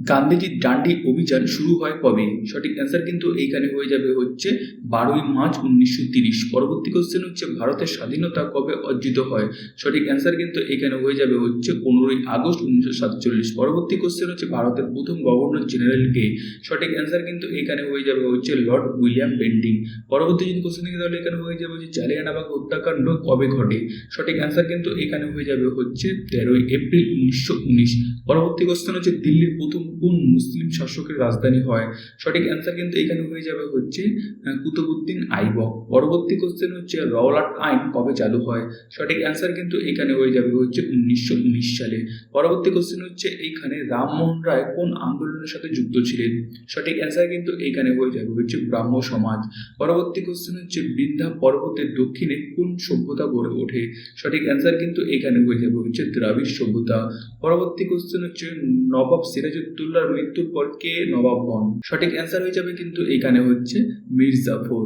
গান্ধীজির ডান্ডি অভিযান শুরু হয় কবে? সঠিক অ্যান্সার কিন্তু এইখানে হয়ে যাবে হচ্ছে 12ই মার্চ 1930। পরবর্তী কোশ্চেন হচ্ছে ভারতের স্বাধীনতা কবে অর্জিত হয়? সঠিক অ্যান্সার কিন্তু এখানে হয়ে যাবে হচ্ছে 15ই আগস্ট 1947। পরবর্তী কোশ্চেন হচ্ছে ভারতের প্রথম গভর্নর জেনারেল কে? সঠিক অ্যান্সার কিন্তু এখানে হয়ে যাবে হচ্ছে লর্ড উইলিয়াম বেন্টিং। পরবর্তী যদি কোশ্চেন থাকে তাহলে এখানে হয়ে যাবে যে জালিয়ানওয়ালাবাগ হত্যাকাণ্ড কবে ঘটে? সঠিক অ্যান্সার কিন্তু এখানে হয়ে যাবে হচ্ছে 13ই এপ্রিল 1919। পরবর্তী কোশ্চেন হচ্ছে দিল্লির প্রথম কোন মুসলিম শাসকের রাজধানী হয়? সঠিক অ্যান্সার কিন্তু এখানে হয়ে যাবে হচ্ছে কুতুবউদ্দিন আইবক। পরবর্তী কোশ্চেন হচ্ছে রওলাট আইন কবে চালু হয়? সঠিক অ্যান্সার কিন্তু এখানে হয়ে যাবে হচ্ছে 1919 সালে। পরবর্তী কোশ্চেন হচ্ছে এইখানে রামমোহন রায় কোন আন্দোলনের সাথে যুক্ত ছিলেন? সঠিক অ্যান্সার কিন্তু এখানে হয়ে যাবে হচ্ছে ব্রাহ্ম সমাজ। পরবর্তী কোশ্চেন হচ্ছে বৃন্দা পর্বতের দক্ষিণে কোন সভ্যতা গড়ে ওঠে? সঠিক অ্যান্সার কিন্তু এখানে হয়ে যাবে হচ্ছে দ্রাবিড় সভ্যতা। পরবর্তী কোশ্চেন হচ্ছে নবাব সিরাজউদ্দৌলার মৃত্যুর পর কে নবাব হন? সঠিক অ্যান্সার হয়ে যাবে কিন্তু এখানে হচ্ছে মীর জাফর।